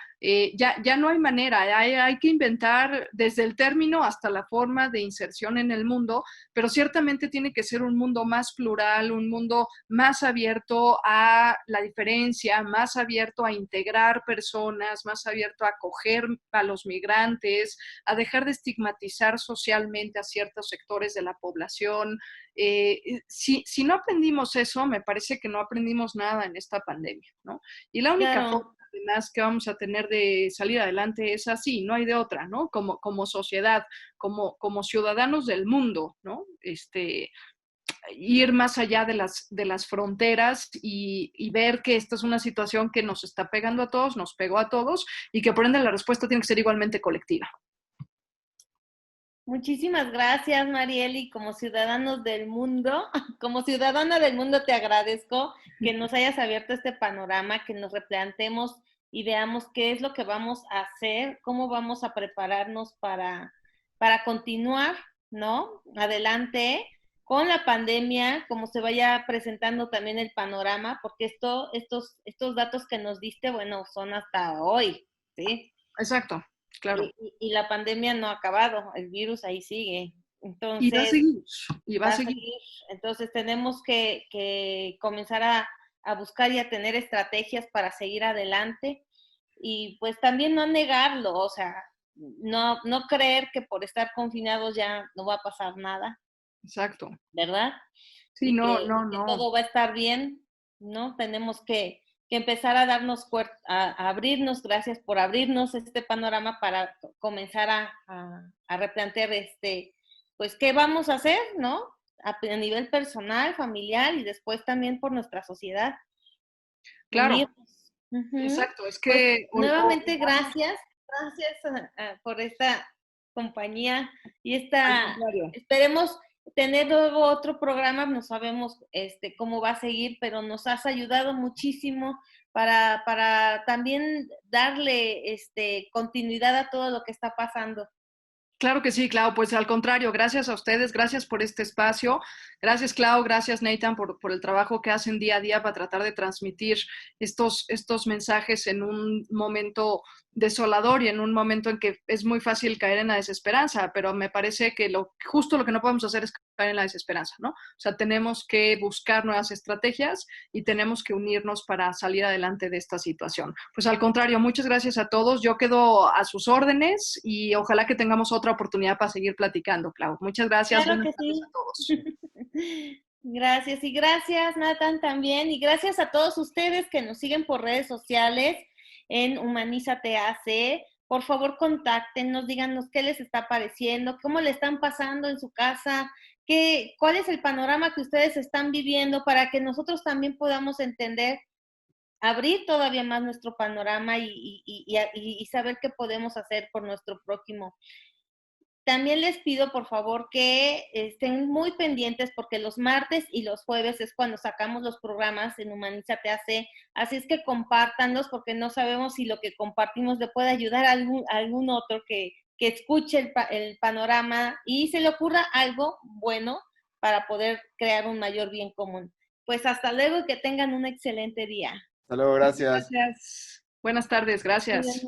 ya no hay manera, hay que inventar desde el término hasta la forma de inserción en el mundo, pero ciertamente tiene que ser un mundo más plural, un mundo más abierto a la diferencia, más abierto a integrar personas, más abierto a acoger a los migrantes, a dejar de estigmatizar socialmente a ciertos sectores de la población. Si no aprendimos eso, me parece que no aprendimos nada en esta pandemia, ¿no? Y la única forma, Claro, además, que vamos a tener de salir adelante es así, no hay de otra, ¿no? Como sociedad, como ciudadanos del mundo, ¿no? Ir más allá de las fronteras y ver que esta es una situación que nos está pegando a todos, nos pegó a todos y que por ende la respuesta tiene que ser igualmente colectiva. muchísimas gracias, Marieli, como ciudadanos del mundo, como ciudadana del mundo te agradezco que nos hayas abierto este panorama, que nos replanteemos y veamos qué es lo que vamos a hacer, cómo vamos a prepararnos para continuar, ¿no? Adelante con la pandemia, como se vaya presentando también el panorama, porque estos datos que nos diste, bueno, son hasta hoy, ¿sí? Exacto, claro. Y la pandemia no ha acabado, el virus ahí sigue. Y va a Entonces, seguir, y va a va a seguir. seguir. Entonces, tenemos que comenzar a buscar y a tener estrategias para seguir adelante. Y pues también no negarlo, o sea, no creer que por estar confinados ya no va a pasar nada, Exacto. ¿verdad? Sí, no, no, Que no. todo va a estar bien, ¿no? Tenemos que empezar a darnos a abrirnos, gracias por abrirnos este panorama para comenzar a replantear pues, ¿qué vamos a hacer, no? A nivel personal, familiar y después también por nuestra sociedad. Claro, Unirnos. Ujú. exacto. Es Pues que nuevamente gracias por esta compañía y al esta, contrario. esperemos tener luego otro programa, no sabemos cómo va a seguir, pero nos has ayudado muchísimo para también darle continuidad a todo lo que está pasando. Claro que sí, Clau. Pues al contrario, gracias a ustedes, gracias por este espacio. Gracias, Clau, gracias, Nathan, por el trabajo que hacen día a día para tratar de transmitir estos mensajes en un momento desolador y en un momento en que es muy fácil caer en la desesperanza, pero me parece que justo lo que no podemos hacer es caer en la desesperanza, ¿no? O sea, tenemos que buscar nuevas estrategias y tenemos que unirnos para salir adelante de esta situación. Pues al contrario, muchas gracias a todos. Yo quedo a sus órdenes y ojalá que tengamos otra oportunidad para seguir platicando, Clau. Muchas gracias. Claro que sí. A todos. Gracias y gracias, Nathan, también. Y gracias a todos ustedes que nos siguen por redes sociales en Humanízate AC. Por favor, contáctenos, díganos qué les está pareciendo, cómo le están pasando en su casa, cuál es el panorama que ustedes están viviendo para que nosotros también podamos entender, abrir todavía más nuestro panorama y saber qué podemos hacer por nuestro prójimo. También les pido, por favor, que estén muy pendientes porque los martes y los jueves es cuando sacamos los programas en Humanízate AC. Así es que compártanlos porque no sabemos si lo que compartimos le puede ayudar a algún otro que escuche el panorama y se le ocurra algo bueno para poder crear un mayor bien común. Pues hasta luego y que tengan un excelente día. Hasta luego, gracias. Gracias. Buenas tardes, gracias.